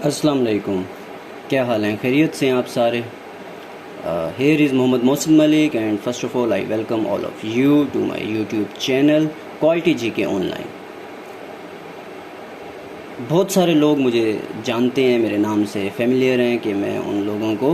अस्सलाम वालेकुम। क्या हाल हैं? खैरियत से हैं आप सारे? Here is Mohammad Mohsin Malik and first of all I welcome all of you to my YouTube channel quality GK online. बहुत सारे लोग मुझे जानते हैं, मेरे नाम से फेमिलियर हैं कि मैं उन लोगों को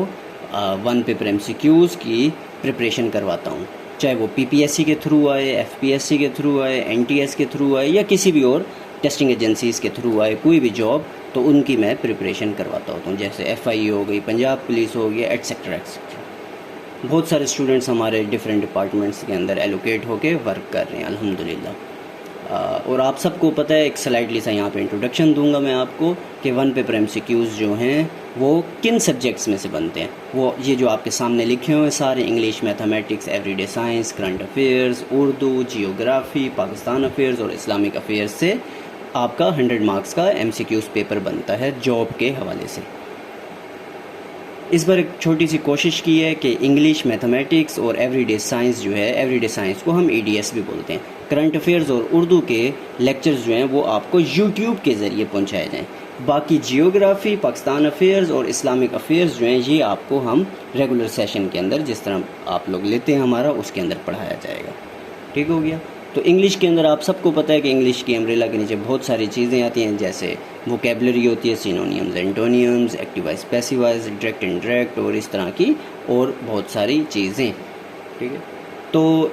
वन पेपर एमसीक्यूज़ की प्रिपरेशन करवाता हूँ, चाहे वो पीपीएससी के थ्रू आए, एफपीएससी के थ्रू आए, एनटीएस के थ्रू आए या किसी भी और टेस्टिंग एजेंसीज़ के थ्रू आए, कोई भी जॉब तो उनकी मैं प्रिपरेशन करवाता होता हूँ। जैसे एफआई हो गई, पंजाब पुलिस हो गया, एट्सेट्रा एट्सेट्रा। बहुत सारे स्टूडेंट्स हमारे डिफरेंट डिपार्टमेंट्स के अंदर एलोकेट होकर वर्क कर रहे हैं अल्हम्दुलिल्लाह। और आप सबको पता है, एक स्लाइडली सा यहाँ पे इंट्रोडक्शन दूंगा मैं आपको कि वन पेपर एमसीक्यूज़ जो हैं वो किन सब्जेक्ट्स में से बनते हैं। वो ये जो आपके सामने लिखे हुए हैं सारे, English, mathematics, everyday science, current affairs, Urdu, geography, Pakistan affairs और इस्लामिक अफेयर्स से आपका 100 मार्क्स का एमसीक्यूज़ पेपर बनता है जॉब के हवाले से। इस बार एक छोटी सी कोशिश की है कि इंग्लिश, मैथमेटिक्स और एवरीडे साइंस जो है, एवरीडे साइंस को हम ईडीएस भी बोलते हैं, करंट अफेयर्स और उर्दू के लेक्चर्स जो हैं वो आपको यूट्यूब के ज़रिए पहुंचाए जाएं। बाकी जियोग्राफ़ी, पाकिस्तान अफेयर्स और इस्लामिक अफेयर्स जो हैं ये आपको हम रेगुलर सेशन के अंदर जिस तरह आप लोग लेते हैं हमारा, उसके अंदर पढ़ाया जाएगा। ठीक हो गया? तो इंग्लिश के अंदर आप सबको पता है कि इंग्लिश की अम्ब्रेला के नीचे बहुत सारी चीज़ें आती हैं, जैसे वोकेबलरी होती है, synonyms, एंटोनियम्स, active voice, passive voice, direct indirect और इस तरह की और बहुत सारी चीज़ें। ठीक है, तो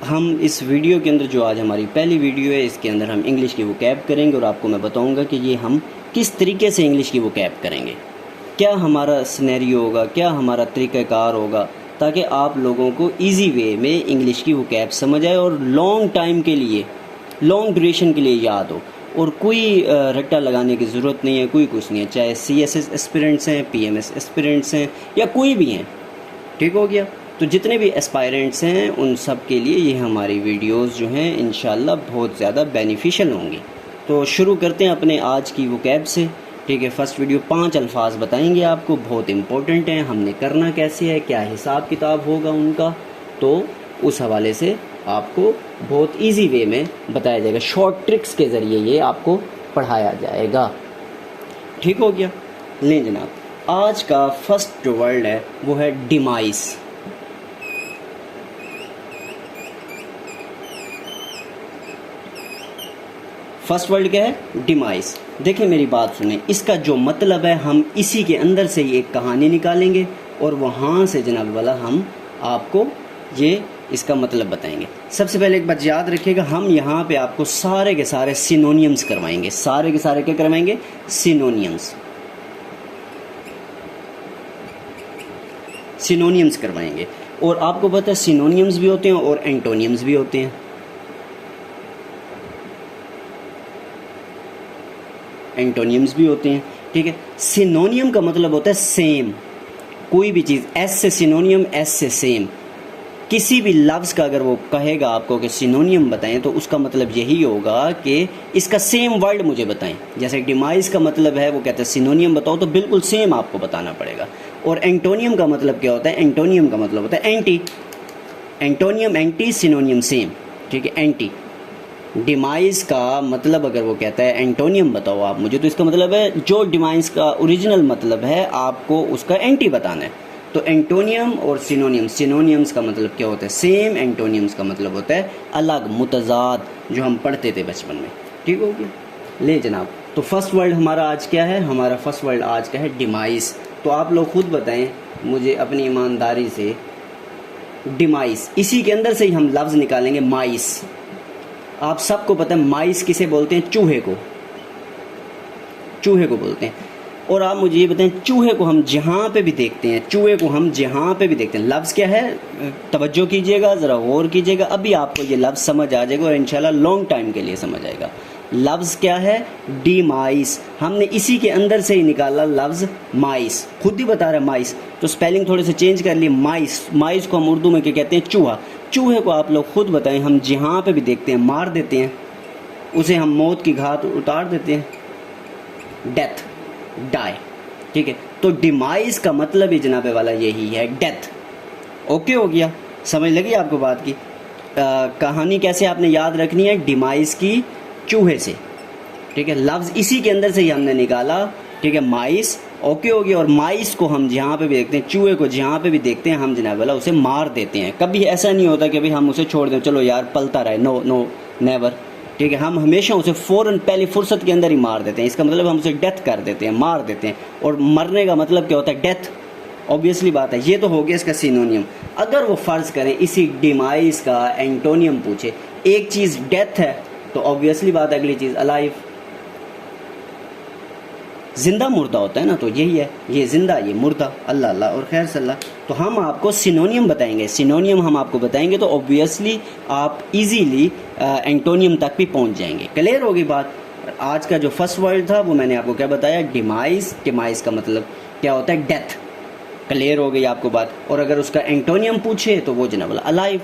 हम इस वीडियो के अंदर, जो आज हमारी पहली वीडियो है, इसके अंदर हम इंग्लिश की वोकैब करेंगे और आपको मैं बताऊंगा कि ये हम किस तरीके से इंग्लिश की वोकैब करेंगे, क्या हमारा सिनेरियो होगा, क्या हमारा तरीक़ाकार होगा, ताकि आप लोगों को इजी वे में इंग्लिश की वोकैब समझ आए और लॉन्ग टाइम के लिए, लॉन्ग ड्यूरेशन के लिए याद हो। और कोई रट्टा लगाने की ज़रूरत नहीं है, कोई कुछ नहीं है, चाहे सीएसएस एस्पिरेंट्स हैं, पीएमएस एस्पिरेंट्स हैं या कोई भी हैं। ठीक हो गया? तो जितने भी एस्पायरेंट्स हैं उन सब के लिए ये हमारी वीडियोस जो हैं इंशाल्लाह बहुत ज़्यादा बेनिफिशियल होंगी। तो शुरू करते हैं अपने आज की वोकैब से। ठीक है, फर्स्ट वीडियो 5 अल्फाज बताएंगे आपको, बहुत इंपॉर्टेंट हैं, हमने करना कैसे है, क्या हिसाब किताब होगा उनका, तो उस हवाले से आपको बहुत इजी वे में बताया जाएगा, शॉर्ट ट्रिक्स के ज़रिए ये आपको पढ़ाया जाएगा। ठीक हो गया? लें जनाब, आज का फर्स्ट जो वर्ड है वो है डिमाइस। फर्स्ट वर्ड क्या है? डिमाइस। देखिए मेरी बात सुने, इसका जो मतलब है हम इसी के अंदर से ही एक कहानी निकालेंगे और वहाँ से जनाब वाला हम आपको ये इसका मतलब बताएंगे। सबसे पहले एक बात याद रखिएगा, हम यहाँ पे आपको सारे के सारे सिनोनियम्स करवाएंगे। सारे के सारे क्या करवाएंगे? सिनोनियम्स। सिनोनियम्स करवाएंगे। और आपको पता है सिनोनियम्स भी होते हैं और एंटोनियम्स भी होते हैं। एंटोनियम्स भी होते हैं। ठीक है, सिनोनियम का मतलब होता है सेम, कोई भी चीज़, एस से सिनोनियम, एस से सेम। किसी भी लफ्ज़ का अगर वो कहेगा आपको कि सिनोनियम बताएं तो उसका मतलब यही होगा कि इसका सेम वर्ड मुझे बताएं। जैसे डिमाइस का मतलब है, वो कहता है सिनोनियम बताओ, तो बिल्कुल सेम आपको बताना पड़ेगा। और एंटोनियम का मतलब क्या होता है? एंटोनियम का मतलब होता है एंटी। Antonym anti, सिनोनियम same. ठीक है, एंटी। डिमाइस का मतलब अगर वो कहता है एंटोनियम बताओ आप मुझे, तो इसका मतलब है जो डिमाइस का ओरिजिनल मतलब है आपको उसका एंटी बताना है। तो एंटोनियम और सिनोनियम, सिनोनियम्स का मतलब क्या होता है? सेम। एंटोनियम्स का मतलब होता है अलग, मुतजाद, जो हम पढ़ते थे बचपन में। ठीक हो गया? ले जनाब, तो फर्स्ट वर्ड हमारा आज क्या है? हमारा फर्स्ट वर्ड आज का है डिमाइस। तो आप लोग खुद बताएं मुझे अपनी ईमानदारी से, डिमाइस, इसी के अंदर से ही हम लफ्ज़ निकालेंगे माइस। आप सबको पता है माइस किसे बोलते हैं? चूहे को। चूहे को बोलते हैं। और आप मुझे ये बताएं, चूहे को हम जहाँ पे भी देखते हैं, चूहे को हम जहाँ पे भी देखते हैं, लफ्ज़ क्या है? तवज्जो कीजिएगा, ज़रा गौर कीजिएगा, अभी आपको ये लफ्ज़ समझ आ जाएगा और इंशाल्लाह लॉन्ग टाइम के लिए समझ आएगा। लफ्ज़ क्या है? डिमाइस। हमने इसी के अंदर से ही निकाला लफ्ज़ माइस, खुद ही बता रहा है माइस, तो स्पेलिंग थोड़े से चेंज कर लिए, माइस। माइस को हम उर्दू में क्या कहते हैं? चूहा। चूहे को आप लोग खुद बताएं, हम जहाँ पे भी देखते हैं मार देते हैं, उसे हम मौत की घाट उतार देते हैं, डेथ, डाई। ठीक है, तो डिमाइस का मतलब ही जनाबे वाला यही है, डेथ। ओके हो गया? समझ लगी आपको बात की? कहानी कैसे आपने याद रखनी है? डिमाइस की चूहे से। ठीक है, लफ्ज़ इसी के अंदर से ही हमने निकाला ठीक है, माइस ओके हो गया। और माइस को हम जहाँ पे भी देखते हैं, चूहे को जहाँ पे भी देखते हैं, हम जनाब वाला उसे मार देते हैं। कभी ऐसा नहीं होता कि भाई हम उसे छोड़ दें, चलो यार पलता रहे, नो नो नेवर, ठीक है। हम हमेशा उसे फ़ौरन पहली फुर्सत के अंदर ही मार देते हैं। इसका मतलब हम उसे डेथ कर देते हैं, मार देते हैं। और मरने का मतलब क्या होता है? डेथ, ऑब्वियसली बात है। ये तो हो गया इसका सिनोनियम। अगर वो फ़र्ज़ करें इसी डिमाइस का एंटोनियम पूछे, एक चीज़ डेथ है तो ऑब्वियसली बात है अगली चीज़ अलाइव, जिंदा मुर्दा होता है ना, तो यही है, ये जिंदा ये मुर्दा, अल्लाह अल्लाह और खैर सल्ला। तो हम आपको सिनोनियम बताएंगे, सिनोनियम हम आपको बताएंगे तो ऑब्वियसली आप इजीली एंटोनियम तक भी पहुंच जाएंगे। क्लियर होगी बात। आज का जो फर्स्ट वर्ड था वो मैंने आपको क्या बताया? डिमाइस। डिमाइस का मतलब क्या होता है? डेथ। क्लियर हो गई आपको बात। और अगर उसका एंटोनियम पूछे तो वो जनाब अलाइव।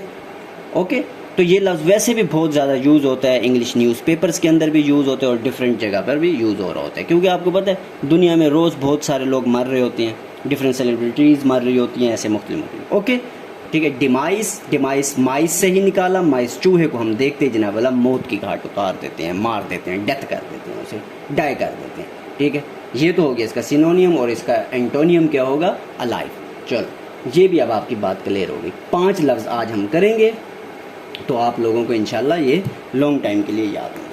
ओके, तो ये लफ्ज़ वैसे भी बहुत ज़्यादा यूज़ होता है, इंग्लिश न्यूज़पेपर्स के अंदर भी यूज़ होते हैं और डिफरेंट जगह पर भी यूज़ हो रहा होता है। क्योंकि आपको पता है दुनिया में रोज़ बहुत सारे लोग मर रहे होते हैं, डिफरेंट सेलिब्रिटीज़ मर रही होती हैं, ऐसे मुख्तलिफ। ओके ठीक है। डिमाइस, डिमाइस माइस से ही निकाला। माइस चूहे को हम देखते जनाब वाला मौत की घाट उतार देते हैं, मार देते हैं, डेथ कर देते हैं, उसे डाई कर देते हैं। ठीक है, ये तो हो गया इसका सिनोनियम। और इसका एंटोनियम क्या होगा? अलाइव। चलो ये भी अब आपकी बात क्लियर होगी। 5 लफ्ज़ आज हम करेंगे तो आप लोगों को इंशाल्लाह ये लॉन्ग टाइम के लिए याद होंगे।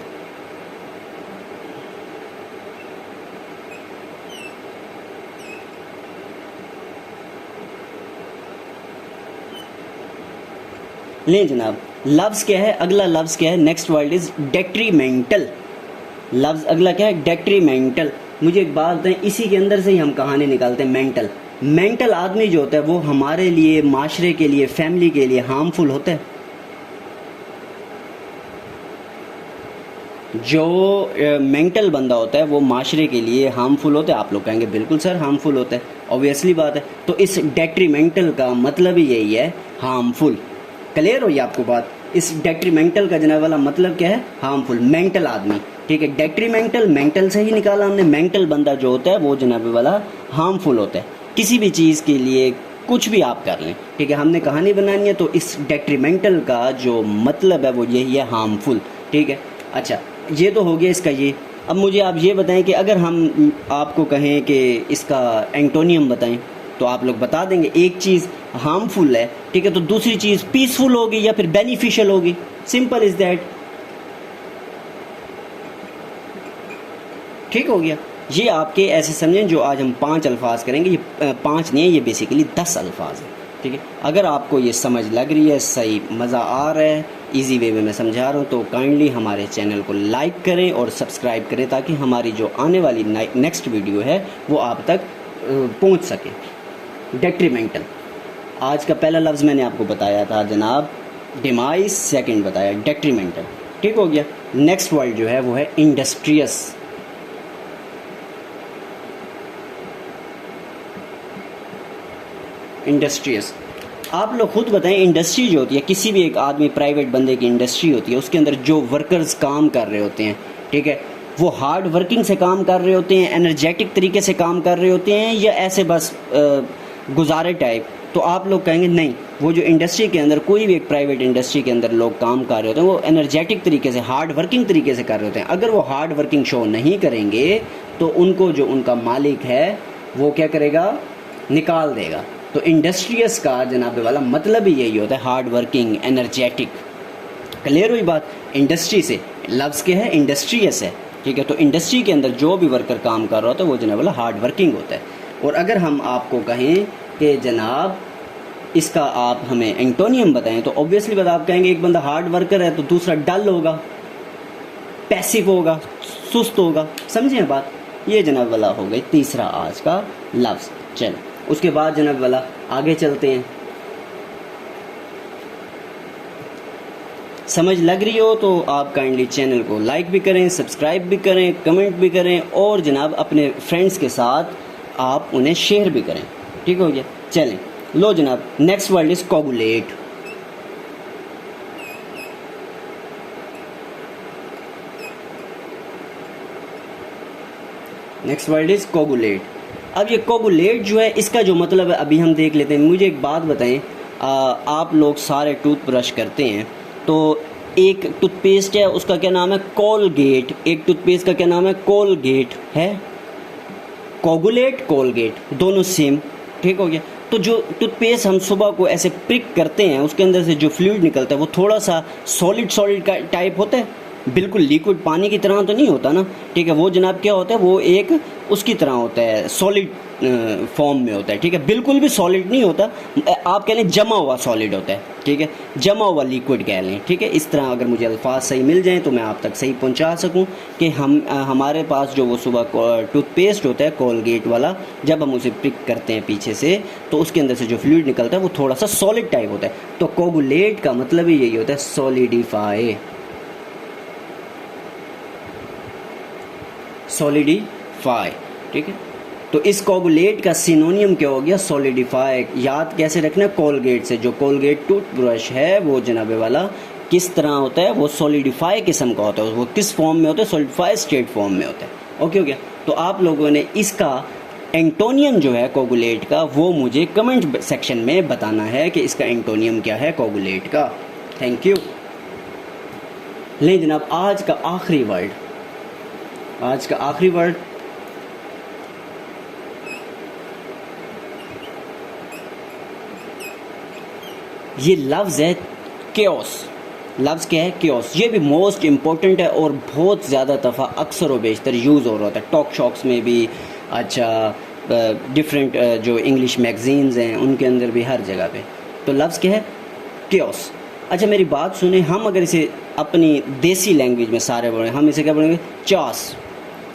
लें जनाब, लफ्ज़ क्या है? अगला लफ्ज़ क्या है? Next word is detrimental. लफ्ज़ अगला क्या है? डेट्रीमेंटल। मुझे एक बात बताएं, इसी के अंदर से ही हम कहानी निकालते हैं। मेंटल, मेंटल आदमी जो होता है वो हमारे लिए, माशरे के लिए, फैमिली के लिए हार्मफुल होता है। जो मेंटल बंदा होता है वो माशरे के लिए हार्मफुल होता है। आप लोग कहेंगे बिल्कुल सर हार्मफुल होता है, ऑब्वियसली बात है। तो इस डेट्रीमेंटल का मतलब ही यही है, हार्मफुल। क्लियर हुई आपको बात? इस डेट्रीमेंटल का जनाब वाला मतलब क्या है? हार्मफुल, मेंटल आदमी। ठीक है, डेट्रीमेंटल मेंटल से ही निकाला हमने। मेंटल बंदा जो होता है वो जनाब वाला हार्मफुल होता है। किसी भी चीज़ के लिए कुछ भी आप कर लें, ठीक है, हमने कहानी बनानी है तो इस डेट्रीमेंटल का जो मतलब है वो यही है, हार्मफुल। ठीक है, अच्छा ये तो हो गया इसका ये। अब मुझे आप ये बताएं कि अगर हम आपको कहें कि इसका एंटोनियम बताएं तो आप लोग बता देंगे। एक चीज़ हार्मफुल है, ठीक है, तो दूसरी चीज़ पीसफुल होगी या फिर बेनिफिशियल होगी। Simple is that. ठीक हो गया। ये आपके ऐसे समझें जो आज हम 5 अल्फाज करेंगे, ये 5 नहीं है, ये बेसिकली 10 अल्फाज है। ठीक है, अगर आपको ये समझ लग रही है, सही मज़ा आ रहा है, इजी वे में मैं समझा रहा हूँ, तो काइंडली हमारे चैनल को लाइक करें और सब्सक्राइब करें ताकि हमारी जो आने वाली नेक्स्ट वीडियो है वो आप तक पहुँच सके। डेट्रीमेंटल, आज का पहला लफ्ज़ मैंने आपको बताया था जनाब डिमाइस, सेकंड बताया डेट्रीमेंटल। ठीक हो गया। नेक्स्ट वर्ड जो है वो है इंडस्ट्रियस। इंडस्ट्रियस, आप लोग खुद बताएं, इंडस्ट्री जो होती है, किसी भी एक आदमी प्राइवेट बंदे की इंडस्ट्री होती है, उसके अंदर जो वर्कर्स काम कर रहे होते हैं, ठीक है, वो हार्ड वर्किंग से काम कर रहे होते हैं, एनर्जेटिक तरीके से काम कर रहे होते हैं, या ऐसे बस गुजारे टाइप। तो आप लोग कहेंगे नहीं, वो जो इंडस्ट्री के अंदर, कोई भी एक प्राइवेट इंडस्ट्री के अंदर लोग काम कर रहे होते हैं वो एनर्जेटिक तरीके से, हार्ड वर्किंग तरीके से कर रहे होते हैं। अगर वो हार्ड वर्किंग शो नहीं करेंगे तो उनको जो उनका मालिक है वो क्या करेगा? निकाल देगा। तो इंडस्ट्रियस का जनाब वाला मतलब ही यही होता है, हार्ड वर्किंग, एनर्जेटिक। क्लियर हुई बात? इंडस्ट्री से लफ्ज़ क्या है? इंडस्ट्रियस है। ठीक है, तो इंडस्ट्री के अंदर जो भी वर्कर काम कर रहा होता है वो जनाब वाला हार्ड वर्किंग होता है। और अगर हम आपको कहें कि जनाब इसका आप हमें एंटोनियम बताएं तो ऑब्वियसली बात आप कहेंगे एक बंदा हार्ड वर्कर है तो दूसरा डल होगा, पैसिव होगा, सुस्त होगा। समझें बात? ये जनाब वाला हो गई तीसरा आज का लफ्ज़। चलो उसके बाद जनाब वाला आगे चलते हैं। समझ लग रही हो तो आप काइंडली चैनल को लाइक भी करें, सब्सक्राइब भी करें, कमेंट भी करें और जनाब अपने फ्रेंड्स के साथ आप उन्हें शेयर भी करें। ठीक हो गया? चलें, लो जनाब, next word is coagulate. Next word is coagulate. अब ये कोगुलेट जो है, इसका जो मतलब है अभी हम देख लेते हैं। मुझे एक बात बताएं, आप लोग सारे टूथब्रश करते हैं तो एक टूथपेस्ट है उसका क्या नाम है? कोलगेट। एक टूथपेस्ट का क्या नाम है? कोलगेट है। कोगुलेट, कोलगेट दोनों सेम, ठीक हो गया। तो जो टूथपेस्ट हम सुबह को ऐसे प्रिक करते हैं उसके अंदर से जो फ्लूइड निकलता है वो थोड़ा सा सॉलिड का टाइप होता है, बिल्कुल लिक्विड पानी की तरह तो नहीं होता ना, ठीक है। वो जनाब क्या होता है, वो एक उसकी तरह होता है, सॉलिड फॉर्म में होता है, ठीक है। बिल्कुल भी सॉलिड नहीं होता, आप कह लें जमा हुआ सॉलिड होता है, ठीक है, जमा हुआ लिक्विड कह लें, ठीक है। इस तरह अगर मुझे अल्फाज सही मिल जाएं तो मैं आप तक सही पहुंचा सकूं कि हमारे पास जो वो सुबह टूथपेस्ट होता है कोलगेट वाला, जब हम उसे प्रिक करते हैं पीछे से तो उसके अंदर से जो फ्लूइड निकलता है वो थोड़ा सा सॉलिड टाइप होता है। तो कोगुलेट का मतलब ही यही होता है, सॉलिडिफाई, सॉलिडिफाई, ठीक है। तो इस कोगुलेट का सिनोनियम क्या हो गया, सॉलिडिफाई। याद कैसे रखना, कोलगेट से, जो कोलगेट टूथब्रश है वो जनाबे वाला किस तरह होता है, वो सॉलिडिफाई किस्म का होता है, वो किस फॉर्म में होता है, सॉलिडिफाई स्टेट फॉर्म में होता है। ओके हो गया। तो आप लोगों ने इसका एंटोनियम जो है कोगुलेट का वो मुझे कमेंट सेक्शन में बताना है कि इसका एंटोनियम क्या है कोगुलेट का। Thank you. ले जनाब आज का आखिरी वर्ड, आज का आखिरी वर्ड ये लफ्ज़ है केओस। लफ्ज़ क्या है, केओस। ये भी मोस्ट इम्पोर्टेंट है और बहुत ज़्यादा दफ़ा अक्सर व बेशतर यूज़ हो रहा होता है टॉक शॉक्स में भी, अच्छा डिफरेंट जो इंग्लिश मैगजीन्स हैं उनके अंदर भी, हर जगह पे। तो लफ्ज़ क्या है, केओस। अच्छा मेरी बात सुने, हम अगर इसे अपनी देसी लैंग्वेज में सारे पढ़ेंगे, हम इसे क्या पढ़ेंगे, चास।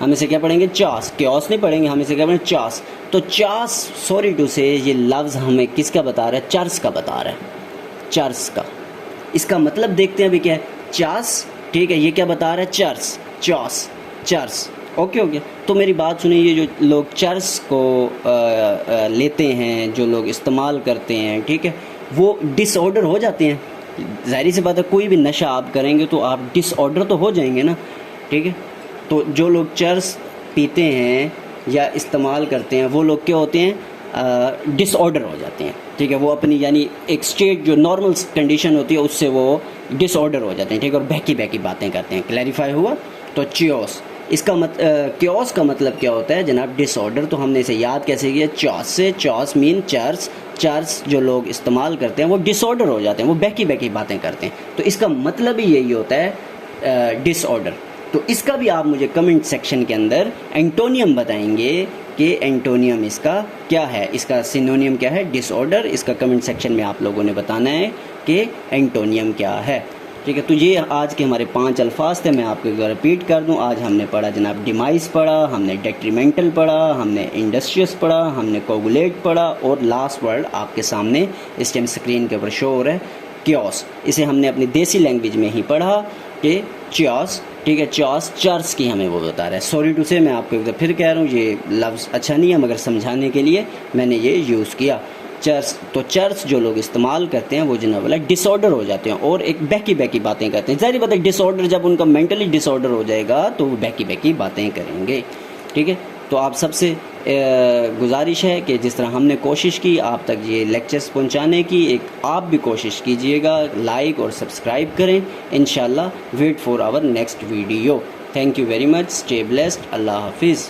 हम इसे क्या पढ़ेंगे, चास। केओस नहीं पढ़ेंगे, हम इसे क्या पढ़ेंगे, चास। तो चास, सॉरी टू से, ये लफ्ज़ हमें किसका बता रहा है, चर्स का बता रहा है, चर्स का। इसका मतलब देखते हैं अभी क्या है, चास, ठीक है। ये क्या बता रहा है, चर्स, चास, चर्स। ओके हो गया। तो मेरी बात सुनिए, ये जो लोग चर्स को लेते हैं, जो लोग इस्तेमाल करते हैं, ठीक है, वो डिसऑर्डर हो जाते हैं। ज़ाहिर सी बात है, कोई भी नशा आप करेंगे तो आप डिसऑर्डर तो हो जाएंगे ना, ठीक है। तो जो लोग चर्स पीते हैं या इस्तेमाल करते हैं वो लोग क्या होते हैं, डिसऑर्डर हो जाते हैं, ठीक है। वो अपनी यानी एक स्टेट जो नॉर्मल कंडीशन होती है उससे वो डिसऑर्डर हो जाते हैं, ठीक है, और बहकी बहकी बातें करते हैं। क्लैरिफाई हुआ। तो चियोस, इसका क्योस का मतलब क्या होता है जनाब, डिसऑर्डर। तो हमने इसे याद कैसे किया, चॉस से। चॉस मीन चर्स। चर्स जो लोग इस्तेमाल करते हैं वो डिसऑर्डर हो जाते हैं, वो बहकी बहकी बातें करते हैं। तो इसका मतलब ही यही होता है, डिसऑर्डर। तो इसका भी आप मुझे कमेंट सेक्शन के अंदर एंटोनियम बताएंगे कि एंटोनियम इसका क्या है, इसका सिनोनियम क्या है, डिसऑर्डर। इसका कमेंट सेक्शन में आप लोगों ने बताना है कि एंटोनियम क्या है, ठीक है। तो ये आज के हमारे 5 अल्फाज थे, मैं आपको एक बार रिपीट कर दूं। आज हमने पढ़ा जनाब डिमाइस पढ़ा, हमने डेट्रीमेंटल पढ़ा, हमने इंडस्ट्रियस पढ़ा, हमने कोगुलेट पढ़ा, और लास्ट वर्ड आपके सामने इस टाइम स्क्रीन के ऊपर शो हो रहा है, क्योस। इसे हमने अपनी देसी लैंग्वेज में ही पढ़ा कि च्योस, ठीक है, चॉस, चर्च की हमें वो बता रहा है। सॉरी टू से, मैं आपको एक बार फिर कह रहा हूँ, ये लफ्ज़ अच्छा नहीं है मगर समझाने के लिए मैंने ये यूज़ किया, चर्च। तो चर्च जो लोग इस्तेमाल करते हैं वो जनाब वाला डिसऑर्डर हो जाते हैं और एक बहकी बहकी बातें करते हैं। ज़ाहिर बात है, डिसऑर्डर जब उनका मेंटली डिसऑर्डर हो जाएगा तो वो बहकी बहकी बातें करेंगे, ठीक है। तो आप सबसे गुजारिश है कि जिस तरह हमने कोशिश की आप तक ये लेक्चर्स पहुंचाने की, एक आप भी कोशिश कीजिएगा, लाइक और सब्सक्राइब करें। इंशाल्लाह wait for our next video. Thank you very much, stay blessed, अल्लाह हाफिज़।